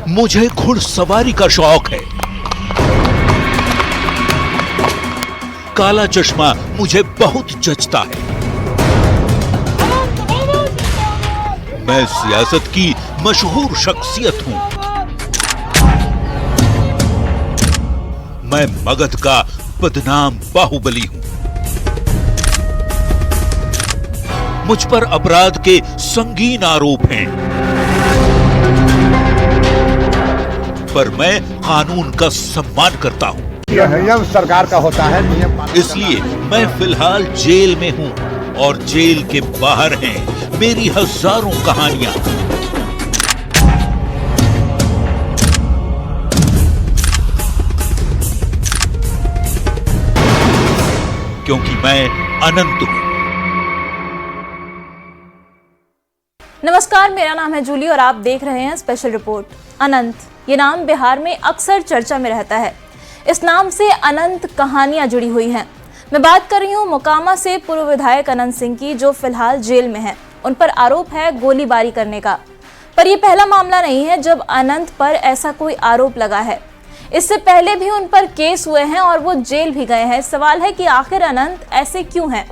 मुझे घुड़सवारी का शौक है। काला चश्मा मुझे बहुत जचता है। मैं सियासत की मशहूर शख्सियत हूं। मैं मगध का बदनाम बाहुबली हूं। मुझ पर अपराध के संगीन आरोप हैं, पर मैं कानून का सम्मान करता हूं। यह सरकार का होता है नियम। इसलिए मैं फिलहाल जेल में हूं और जेल के बाहर हैं मेरी हजारों कहानियां। क्योंकि मैं अनंत हूं। नमस्कार, मेरा नाम है जूली और आप देख रहे हैं स्पेशल रिपोर्ट। अनंत, ये नाम बिहार में अक्सर चर्चा में रहता है। इस नाम से अनंत कहानियां जुड़ी हुई हैं। मैं बात कर रही हूँ मोकामा से पूर्व विधायक अनंत सिंह की, जो फिलहाल जेल में हैं। उन पर आरोप है गोलीबारी करने का। पर यह पहला मामला नहीं है जब अनंत पर ऐसा कोई आरोप लगा है। इससे पहले भी उन पर केस हुए हैं और वो जेल भी गए हैं। सवाल है कि आखिर अनंत ऐसे क्यों हैं?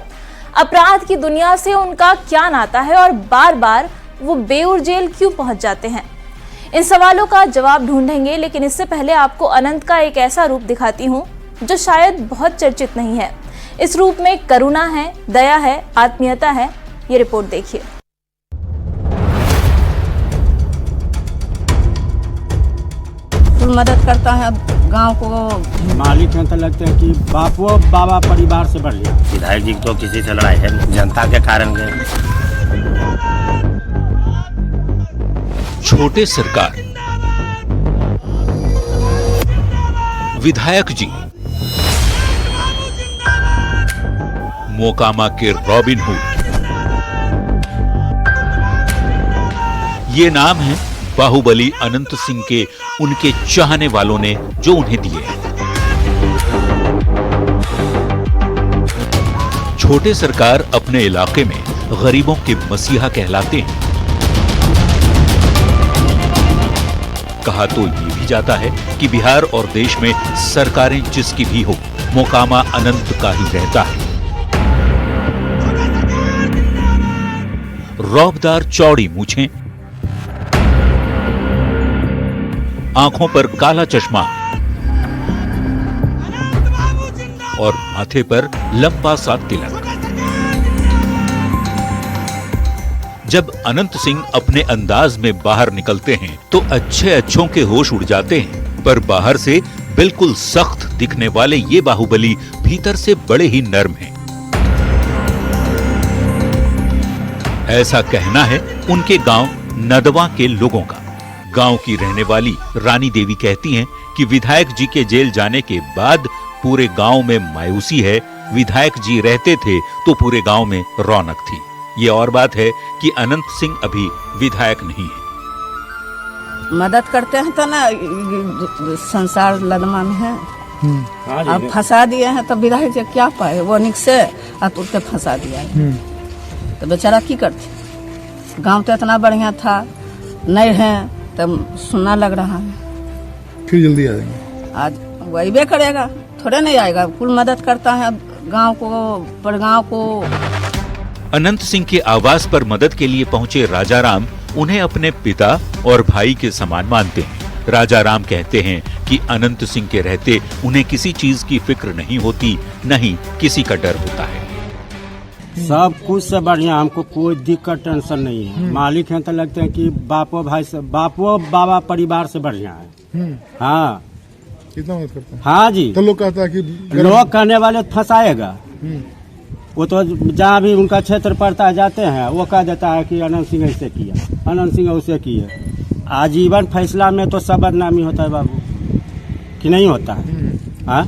अपराध की दुनिया से उनका क्या नाता है और बार बार वो बेउर जेल क्यों पहुंच जाते हैं? इन सवालों का जवाब ढूंढेंगे, लेकिन इससे पहले आपको अनंत का एक ऐसा रूप दिखाती हूँ जो शायद बहुत चर्चित नहीं है। इस रूप में करुणा है, दया है, आत्मीयता है। ये रिपोर्ट देखिए। मदद करता है गांव को। मालिक हैं तो लगते हैं कि बापू बाबा परिवार से बढ़ गया। विधायक जी तो किसी से लड़ाई है, जनता के कारण गए। छोटे सरकार, विधायक जी, मोकामा के रॉबिन हुड, ये नाम है बाहुबली अनंत सिंह के उनके चाहने वालों ने जो उन्हें दिए हैं। छोटे सरकार अपने इलाके में गरीबों के मसीहा कहलाते हैं। कहा तो ये भी जाता है कि बिहार और देश में सरकारें जिसकी भी हो, मोकामा अनंत का ही रहता है। रौबदार चौड़ी मूछें, आंखों पर काला चश्मा और माथे पर लंबा सा तिलक। जब अनंत सिंह अपने अंदाज में बाहर निकलते हैं तो अच्छे अच्छों के होश उड़ जाते हैं, पर बाहर से बिल्कुल सख्त दिखने वाले ये बाहुबली भीतर से बड़े ही नर्म हैं। ऐसा कहना है उनके गांव नदवा के लोगों का। गांव की रहने वाली रानी देवी कहती हैं कि विधायक जी के जेल जाने के बाद पूरे गांव में मायूसी है। विधायक जी रहते थे तो पूरे गांव में रौनक थी। ये और बात है कि अनंत सिंह अभी विधायक नहीं है। मदद करते हैं तो ना, संसार लदमा में है। अब फंसा दिए हैं तो विधायक जी क्या पाए? वो निक से तुरते फंसा दिया है तो बेचारा की करते? गांव तो इतना बढ़िया था, नहीं है तब सुनना लग रहा है। फिर जल्दी आ जाएंगे। आज वही करेगा, थोड़े नहीं आएगा। कुल मदद करता है गांव को, परगांव को। अनंत सिंह के आवास पर मदद के लिए पहुंचे राजाराम उन्हें अपने पिता और भाई के समान मानते हैं। राजाराम कहते हैं कि अनंत सिंह के रहते उन्हें किसी चीज की फिक्र नहीं होती, नहीं किसी का डर होता है। सब कुछ से बढ़िया, हमको कोई दिक्कत टेंशन नहीं है। मालिक हैं तो लगते हैं कि बापू भाई से, बापू बाबा परिवार से बढ़िया है। हाँ, कितना मदद करता है? हाँ जी। तो लोग कहता है कि लोग कहने वाले फंसाएगा। वो तो जहाँ भी उनका क्षेत्र पड़ता है जाते हैं, वो कह देता है कि अनंत सिंह ऐसे किया, अनंत सिंह उसे किया। आजीवन फैसला में तो सब बदनामी होता है बाबू, कि नहीं होता है? हाँ,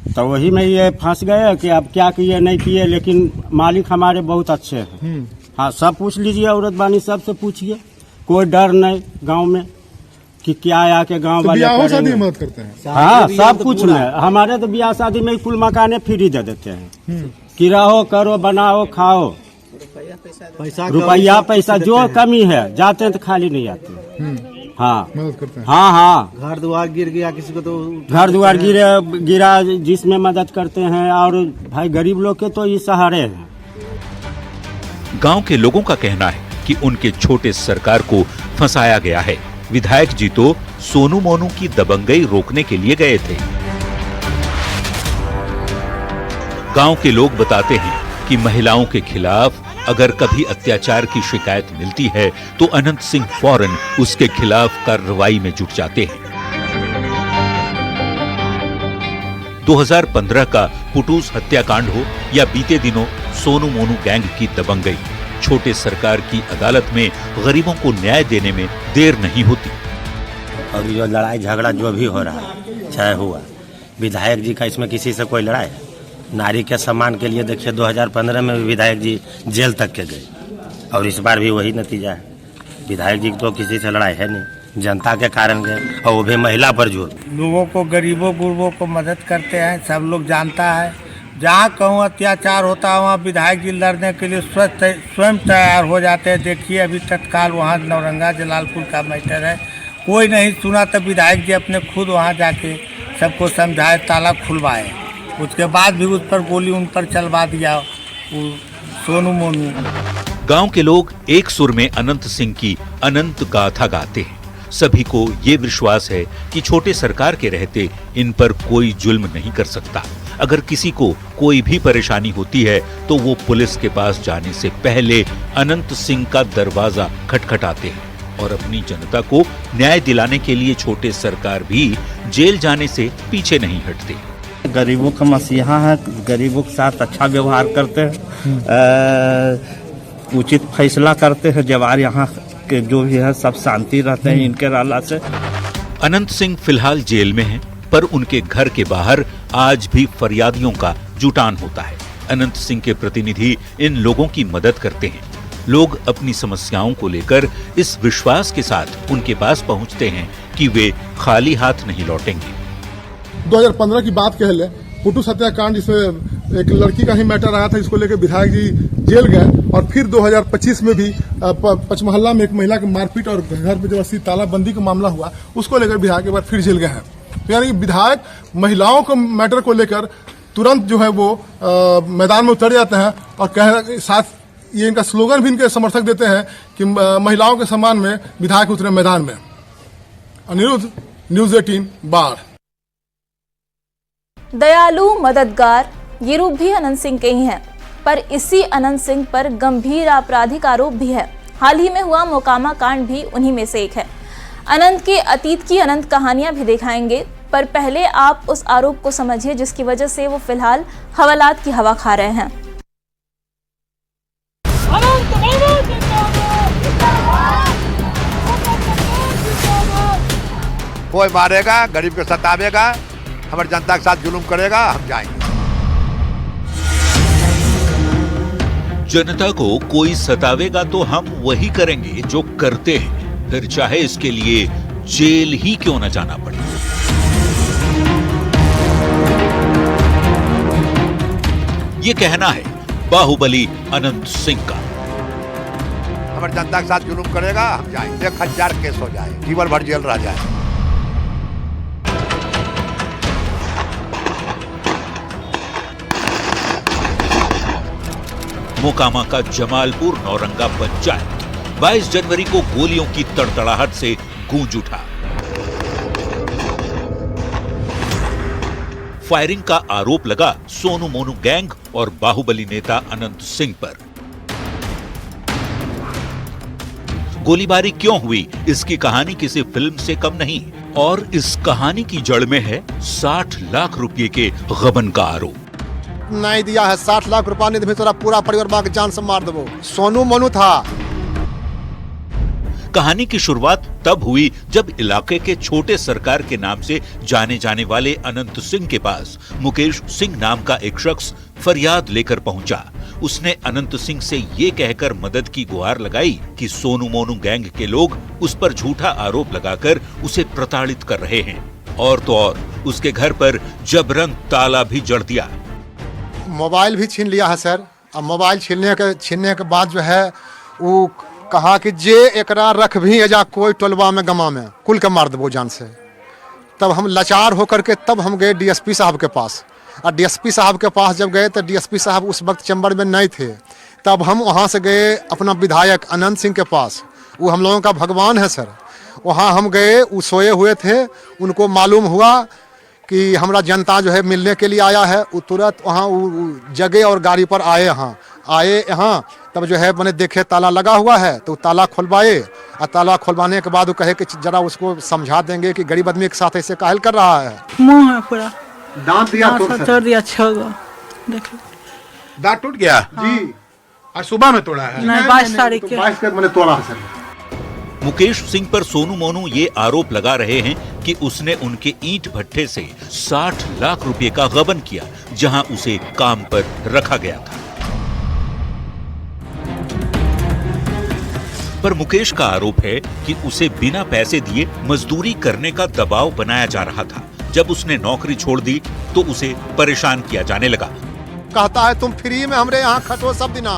तो वही में ये फंस गए कि अब क्या किए नहीं किए, लेकिन मालिक हमारे बहुत अच्छे हैं। हाँ, सब पूछ लीजिए, औरत बानी सबसे पूछिए, कोई डर नहीं गांव में कि क्या आके गांव वाले शादी में मदद करते हैं। हाँ, सब कुछ में। हमारे तो ब्याह शादी में कुल मकाने फ्री दे देते हैं कि रहो, करो, बनाओ, खाओ। रुपया पैसा जो कमी है, जाते हैं तो खाली नहीं आते। हाँ मदद करते हैं। हाँ हाँ, घर द्वार गिर गया किसी को तो घर द्वार गिरा जिसमें मदद करते हैं, और भाई गरीब लोग के तो ये सहारे हैं। गांव के लोगों का कहना है कि उनके छोटे सरकार को फंसाया गया है। विधायक जी तो सोनू मोनू की दबंगई रोकने के लिए गए थे। गांव के लोग बताते हैं कि महिलाओं के खिलाफ अगर कभी अत्याचार की शिकायत मिलती है तो अनंत सिंह फौरन उसके खिलाफ कार्रवाई में जुट जाते हैं। 2015 का पुटूस हत्याकांड हो या बीते दिनों सोनू मोनू गैंग की दबंगई, छोटे सरकार की अदालत में गरीबों को न्याय देने में देर नहीं होती। और जो लड़ाई झगड़ा जो भी हो रहा है, चाहे हुआ विधायक जी का, इसमें किसी से कोई लड़ाई है? नारी के सम्मान के लिए देखिए 2015 में भी विधायक जी जेल तक के गए, और इस बार भी वही नतीजा है। विधायक जी तो किसी से लड़ाई है नहीं, जनता के कारण गए, और वो भी महिला पर जोर। लोगों को, गरीबों गुरबों को मदद करते हैं, सब लोग जानता है। जहाँ कहूँ अत्याचार होता है वहाँ विधायक जी लड़ने के लिए स्वयं तैयार हो जाते हैं। देखिए अभी तत्काल वहाँ नौरंगा जलालपुर का मैटर है, कोई नहीं सुना तो विधायक जी अपने खुद वहाँ जाके सबको समझाए, ताला खुलवाए, उसके बाद भी उस पर गोली उन पर चलवा दिया वो सोनू मोनू। गांव के लोग एक सुर में अनंत सिंह की अनंत गाथा गाते हैं। सभी को ये विश्वास है कि छोटे सरकार के रहते इन पर कोई जुल्म नहीं कर सकता। अगर किसी को कोई भी परेशानी होती है तो वो पुलिस के पास जाने से पहले अनंत सिंह का दरवाजा खटखटाते हैं, और अपनी जनता को न्याय दिलाने के लिए छोटे सरकार भी जेल जाने से पीछे नहीं हटते। गरीबों का मसीहा है, गरीबों के साथ अच्छा व्यवहार करते हैं, उचित फैसला करते हैं। जवार यहाँ के जो भी है सब शांति रहते हैं इनके रहला से। अनंत सिंह फिलहाल जेल में हैं, पर उनके घर के बाहर आज भी फरियादियों का जुटान होता है। अनंत सिंह के प्रतिनिधि इन लोगों की मदद करते हैं। लोग अपनी समस्याओं को लेकर इस विश्वास के साथ उनके पास पहुंचते हैं कि वे खाली हाथ नहीं लौटेंगे। 2015 की बात कह ले, पुटूस हत्याकांड जिसमें एक लड़की का ही मैटर आया था, इसको लेकर विधायक जी जेल गए, और फिर 2025 में भी पचमहल्ला में एक महिला की मारपीट और घर पे जबरदस्ती तालाबंदी का मामला हुआ, उसको लेकर विधायक एक बार फिर जेल गए हैं। तो यानी विधायक महिलाओं को मैटर को लेकर तुरंत जो है वो मैदान में उतर जाते हैं, और साथ ये इनका स्लोगन भी इनके समर्थक देते हैं कि महिलाओं के सम्मान में विधायक उतरे मैदान में। अनिरुद्ध, न्यूज 18 बाढ़। दयालु मददगार ये रूप भी अनंत सिंह के ही हैं, पर इसी अनंत सिंह पर गंभीर आपराधिक आरोप भी है। हाल ही में हुआ मोकामा कांड भी उन्हीं में से एक है। अनंत के अतीत की अनंत कहानियां भी दिखाएंगे, पर पहले आप उस आरोप को समझिए जिसकी वजह से वो फिलहाल हवालात की हवा खा रहे हैं। कोई मारेगा, गरीब को सतावेगा, हमारी जनता के साथ जुल्म करेगा, हम जाएंगे। जनता को कोई सतावेगा तो हम वही करेंगे जो करते हैं, फिर चाहे इसके लिए जेल ही क्यों न जाना पड़े। ये कहना है बाहुबली अनंत सिंह का। हमारी जनता के साथ जुल्म करेगा, हम जाएंगे। 1000 केस हो जाए, जीवन भर जेल रह जाए। मोकामा का जमालपुर नौरंगा पंचायत 22 जनवरी को गोलियों की तड़तड़ाहट से गूंज उठा। फायरिंग का आरोप लगा सोनू मोनू गैंग और बाहुबली नेता अनंत सिंह पर। गोलीबारी क्यों हुई, इसकी कहानी किसी फिल्म से कम नहीं, और इस कहानी की जड़ में है 60 लाख रुपए के गबन का आरोप। नहीं दिया है, 60 लाख रुपया नहीं, तो पूरा परिवार बाग जान से मार देवो। सोनू मोनू था। कहानी की शुरुआत तब हुई जब इलाके के छोटे सरकार के नाम से जाने जाने वाले अनंत सिंह के पास मुकेश सिंह नाम का एक शख्स फरियाद लेकर पहुंचा। उसने अनंत सिंह से ये कहकर मदद की गुहार लगाई कि सोनू मोनू गैंग के लोग उस पर झूठा आरोप लगाकर उसे प्रताड़ित कर रहे हैं, और तो और उसके घर पर जबरन ताला भी जड़ दिया। मोबाइल भी छीन लिया है सर। अब मोबाइल छीनने के बाद जो है वो कहा कि जे एकरा रख भी एजा कोई टोलवा में गमा में कुल के मार देबो जान से। तब हम लाचार होकर के तब हम गए डीएसपी साहब के पास, और डीएसपी साहब के पास जब गए तो डीएसपी साहब उस वक्त चैम्बर में नहीं थे। तब हम वहाँ से गए अपना विधायक अनंत सिंह के पास, वो हम लोगों का भगवान है सर। वहाँ हम गए, वो सोए हुए थे, उनको मालूम हुआ कि हमरा जनता जो है मिलने के लिए आया है। वो तुरंत वहाँ जगे और गाड़ी पर आए यहाँ तब जो है मैंने देखे ताला लगा हुआ है, तो ताला खुलवाए, और ताला खुलवाने के बाद वो कहे कि जरा उसको समझा देंगे कि गरीब आदमी के साथ ऐसे काहल कर रहा है। मुंह है पूरा दांत दिया तोड़ दिया, छो देखो दांत टूट गया जी। आज सुबह में तोड़ा है? नहीं 22 तारीख के 22 तक मैंने तोड़ा है सर। मुकेश सिंह पर सोनू मोनू ये आरोप लगा रहे हैं कि उसने उनके ईंट भट्ठे से 60 लाख रुपए का गबन किया, जहां उसे काम पर रखा गया था। पर मुकेश का आरोप है कि उसे बिना पैसे दिए मजदूरी करने का दबाव बनाया जा रहा था। जब उसने नौकरी छोड़ दी तो उसे परेशान किया जाने लगा। कहता है तुम फ्री में हमरे यहाँ खटो सब दिना,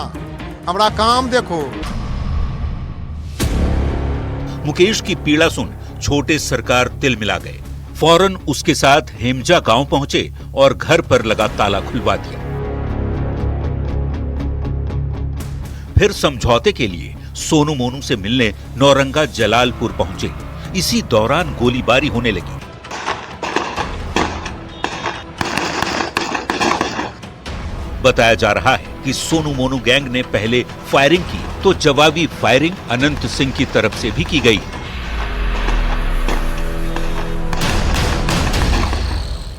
हमरा काम देखो। मुकेश की पीड़ा सुन छोटे सरकार तिल मिला गए। फौरन उसके साथ हेमजा गांव पहुंचे और घर पर लगा ताला खुलवा दिया। फिर समझौते के लिए सोनू मोनू से मिलने नौरंगा जलालपुर पहुंचे। इसी दौरान गोलीबारी होने लगी। बताया जा रहा है कि सोनू मोनू गैंग ने पहले फायरिंग की तो जवाबी फायरिंग अनंत सिंह की तरफ से भी की गई।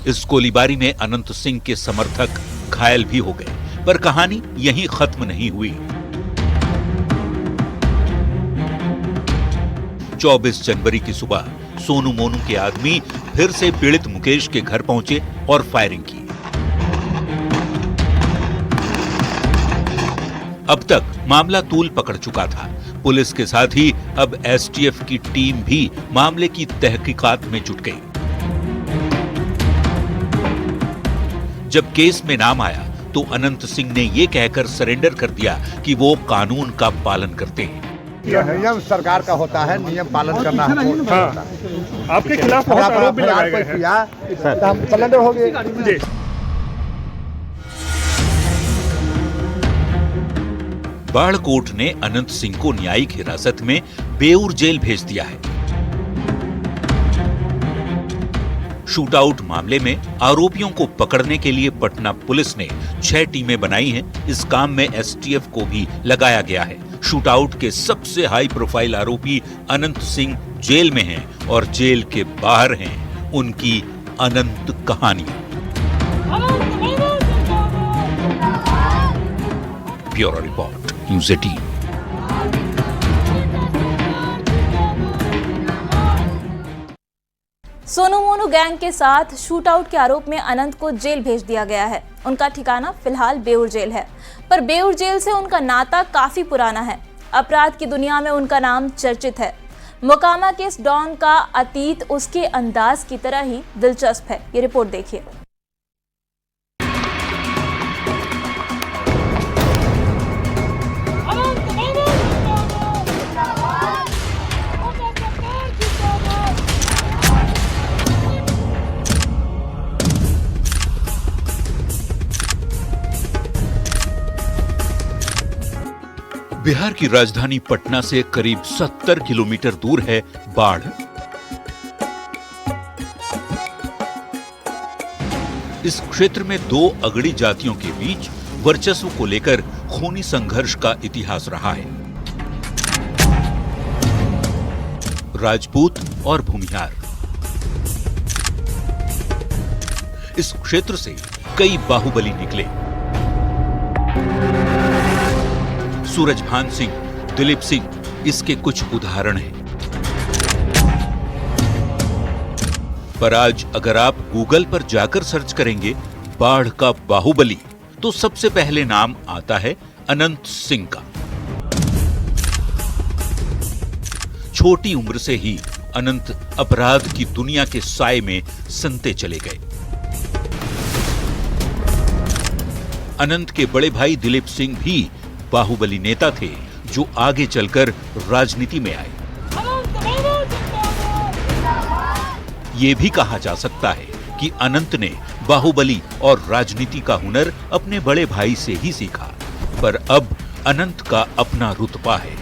इस गोलीबारी में अनंत सिंह के समर्थक घायल भी हो गए। पर कहानी यहीं खत्म नहीं हुई। 24 जनवरी की सुबह सोनू मोनू के आदमी फिर से पीड़ित मुकेश के घर पहुंचे और फायरिंग की। अब तक मामला तूल पकड़ चुका था। पुलिस के साथ ही अब एसटीएफ की टीम भी मामले की तहकीकात में जुट गई। जब केस में नाम आया तो अनंत सिंह ने यह कहकर सरेंडर कर दिया कि वो कानून का पालन करते हैं। यह नियम सरकार का होता है, नियम पालन करना होता है। आपके खिलाफ बहुत आरोप भी लगाए गए हैं। हम सरेंडर हो गए। बाढ़कोट ने अनंत सिंह को न्यायिक हिरासत में बेऊर जेल भेज दिया है। शूटआउट मामले में आरोपियों को पकड़ने के लिए पटना पुलिस ने 6 टीमें बनाई हैं। इस काम में एसटीएफ को भी लगाया गया है। शूटआउट के सबसे हाई प्रोफाइल आरोपी अनंत सिंह जेल में हैं और जेल के बाहर हैं उनकी अनंत कहानियां। Bureau report, news 18। Sonu Monu gang के साथ शूटआउट के आरोप में अनंत को जेल भेज दिया गया है। उनका ठिकाना फिलहाल बेऊर जेल है, पर बेऊर जेल से उनका नाता काफी पुराना है। अपराध की दुनिया में उनका नाम चर्चित है। मोकामा के इस डॉन का अतीत उसके अंदाज की तरह ही दिलचस्प है। ये रिपोर्ट देखिए। बिहार की राजधानी पटना से करीब 70 किलोमीटर दूर है बाढ़। इस क्षेत्र में 2 अगड़ी जातियों के बीच वर्चस्व को लेकर खूनी संघर्ष का इतिहास रहा है। राजपूत और भूमिहार। इस क्षेत्र से कई बाहुबली निकले। सूरजभान सिंह, दिलीप सिंह इसके कुछ उदाहरण हैं। पर आज अगर आप गूगल पर जाकर सर्च करेंगे बाढ़ का बाहुबली, तो सबसे पहले नाम आता है अनंत सिंह का। छोटी उम्र से ही अनंत अपराध की दुनिया के साए में संते चले गए। अनंत के बड़े भाई दिलीप सिंह भी बाहुबली नेता थे, जो आगे चलकर राजनीति में आए। ये भी कहा जा सकता है कि अनंत ने बाहुबली और राजनीति का हुनर अपने बड़े भाई से ही सीखा, पर अब अनंत का अपना रुतबा है,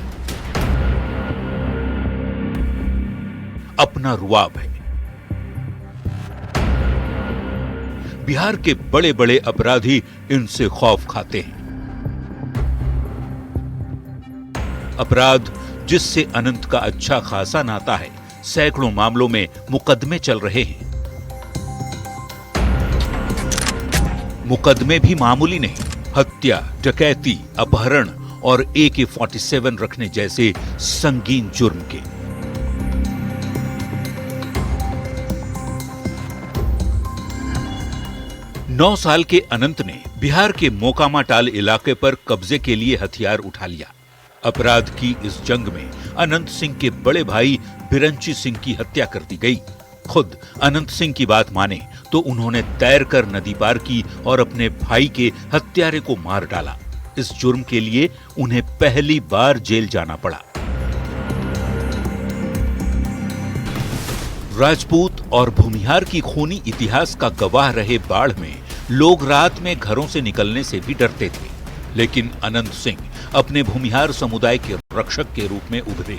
अपना रुआब है। बिहार के बड़े बड़े अपराधी इनसे खौफ खाते हैं। अपराध जिससे अनंत का अच्छा खासा नाता है, सैकड़ों मामलों में मुकदमे चल रहे हैं। मुकदमे भी मामूली नहीं, हत्या, डकैती, अपहरण और AK-47 रखने जैसे संगीन जुर्म के। नौ साल के अनंत ने बिहार के मोकामा टाल इलाके पर कब्जे के लिए हथियार उठा लिया। अपराध की इस जंग में अनंत सिंह के बड़े भाई बिरंची सिंह की हत्या कर दी गई। खुद अनंत सिंह की बात माने तो उन्होंने तैरकर नदी पार की और अपने भाई के हत्यारे को मार डाला। इस जुर्म के लिए उन्हें पहली बार जेल जाना पड़ा। राजपूत और भूमिहार की खूनी इतिहास का गवाह रहे बाढ़ में लोग रात में घरों से निकलने से भी डरते थे, लेकिन अनंत सिंह अपने भूमिहार समुदाय के रक्षक के रूप में उभरे।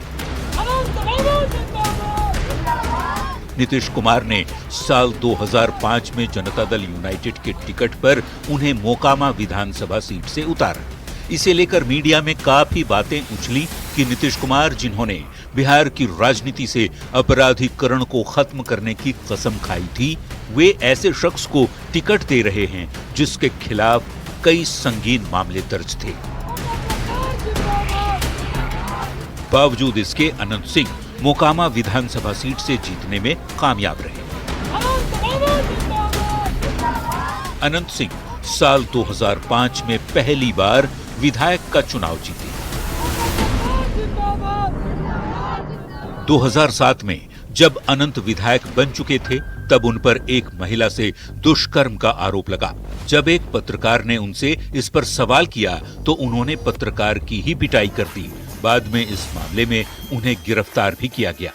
नीतीश कुमार ने साल 2005 में जनता दल यूनाइटेड के टिकट पर उन्हें मोकामा विधानसभा सीट से उतारा। इसे लेकर मीडिया में काफी बातें उछली कि नीतीश कुमार, जिन्होंने बिहार की राजनीति से अपराधीकरण को खत्म करने की कसम खाई थी, वे ऐसे शख्स को टिकट दे रहे हैं जिसके खिलाफ कई संगीन मामले दर्ज थे। बावजूद इसके अनंत सिंह मोकामा विधानसभा सीट से जीतने में कामयाब रहे। अनंत सिंह साल 2005 में पहली बार विधायक का चुनाव जीते। 2007 में जब अनंत विधायक बन चुके थे, तब उन पर एक महिला से दुष्कर्म का आरोप लगा। जब एक पत्रकार ने उनसे इस पर सवाल किया तो उन्होंने पत्रकार की ही पिटाई कर दी। बाद में इस मामले में उन्हें गिरफ्तार भी किया गया।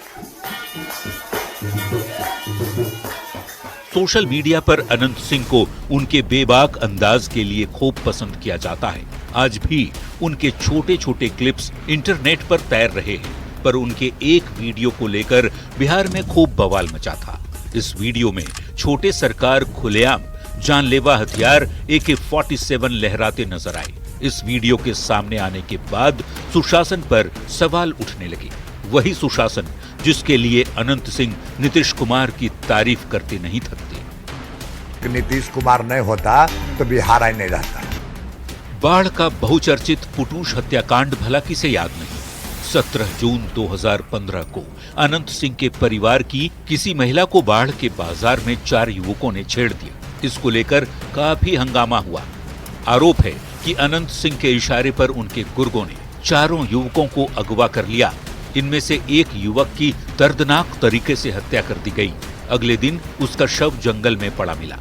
सोशल मीडिया पर अनंत सिंह को उनके बेबाक अंदाज के लिए खूब पसंद किया जाता है। आज भी उनके छोटे छोटे क्लिप्स इंटरनेट पर तैर रहे हैं, पर उनके एक वीडियो को लेकर बिहार में खूब बवाल मचा था। इस वीडियो में छोटे सरकार खुलेआम जानलेवा हथियार AK-47 लहराते नजर आए। इस वीडियो के सामने आने के बाद सुशासन पर सवाल उठने लगे। वही सुशासन जिसके लिए अनंत सिंह नीतीश कुमार की तारीफ करते नहीं थकते। नीतीश कुमार नहीं होता तो बिहार ही नहीं रहता। बाढ़ का बहुचर्चित पुटूष हत्याकांड भला किसे याद नहीं। 17 जून 2015 को अनंत सिंह के परिवार की किसी महिला को बाढ़ के बाजार में 4 युवकों ने छेड़ दिया। इसको लेकर काफी हंगामा हुआ। आरोप है कि अनंत सिंह के इशारे पर उनके गुर्गों ने चारों युवकों को अगवा कर लिया। इनमें से एक युवक की दर्दनाक तरीके से हत्या कर दी गई। अगले दिन उसका शव जंगल में पड़ा मिला।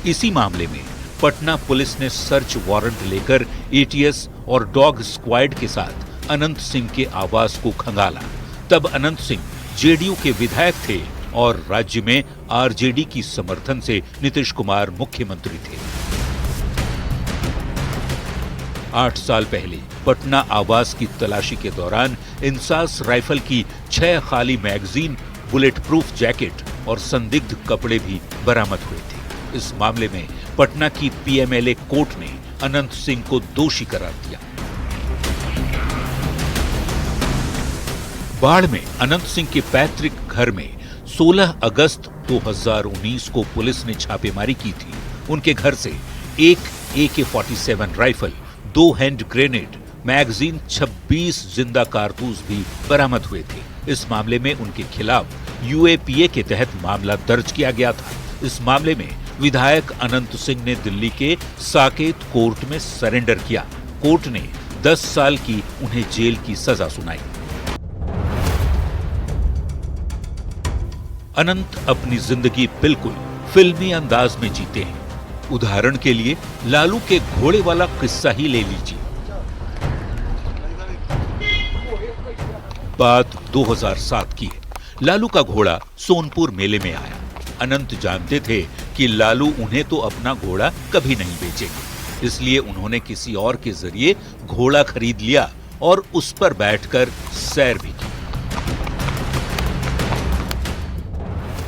इसी मामले में पटना पुलिस ने सर्च वारंट लेकर ATS और डॉग स्क्वाड के साथ अनंत सिंह के आवास को खंगाला। तब अनंत सिंह JDU के विधायक थे और राज्य में RJD की समर्थन से नीतीश कुमार मुख्यमंत्री थे। 8 साल पहले पटना आवास की तलाशी के दौरान इंसास राइफल की 6 खाली मैगजीन, बुलेट प्रूफ जैकेट और संदिग्ध कपड़े भी बरामद हुए थे। इस मामले में पटना की PMLA कोर्ट ने अनंत सिंह को दोषी करार दिया। बाढ़ में अनंत सिंह के पैतृक घर में 16 अगस्त 2019 को पुलिस ने छापेमारी की थी। उनके घर से एक AK-47 rifle, 2 hand grenade, magazine, 26 जिंदा कारतूस भी बरामद हुए थे। इस मामले में उनके खिलाफ UAPA के तहत मामला दर्ज किया गया था। इस मामले में विधायक अनंत सिंह ने दिल्ली के साकेत कोर्ट में सरेंडर किया। कोर्ट ने 10 साल की उन्हें जेल की सजा सुनाई। अनंत अपनी जिंदगी बिल्कुल फिल्मी अंदाज में जीते हैं। उदाहरण के लिए लालू के घोड़े वाला किस्सा ही ले लीजिए। बात 2007 की है। लालू का घोड़ा सोनपुर मेले में आया। अनंत जानते थे कि लालू उन्हें तो अपना घोड़ा कभी नहीं बेचेंगे, इसलिए उन्होंने किसी और के जरिए घोड़ा खरीद लिया और उस पर बैठकर सैर भी की।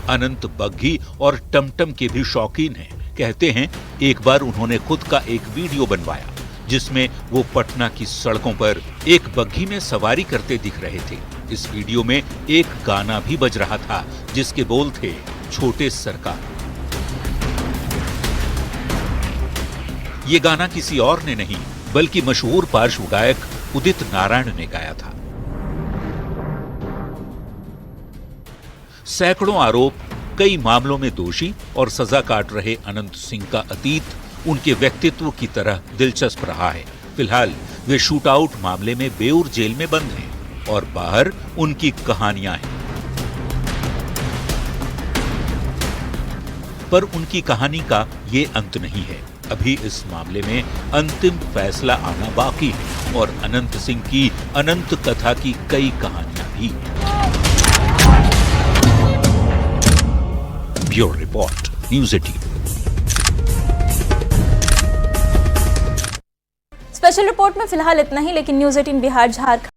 अनंत बग्घी और टमटम के भी शौकीन हैं। कहते हैं एक बार उन्होंने खुद का एक वीडियो बनवाया जिसमें वो पटना की सड़कों पर एक बग्घी में सवारी करते दिख रहे थे। इस वीडियो में एक गाना भी बज रहा था जिसके बोल थे, छोटे सरकार। ये गाना किसी और ने नहीं बल्कि मशहूर पार्श्व गायक उदित नारायण ने गाया था। सैकड़ों आरोप, कई मामलों में दोषी और सजा काट रहे अनंत सिंह का अतीत उनके व्यक्तित्व की तरह दिलचस्प रहा है। फिलहाल वे शूटआउट मामले में बेऊर जेल में बंद हैं और बाहर उनकी कहानियां हैं। पर उनकी कहानी का ये अंत नहीं है। अभी इस मामले में अंतिम फैसला आना बाकी है और अनंत सिंह की अनंत कथा की कई कहानियां भी। Bureau report, news 18। Special report में फिलहाल इतना ही, लेकिन न्यूज़ 18 बिहार झारखंड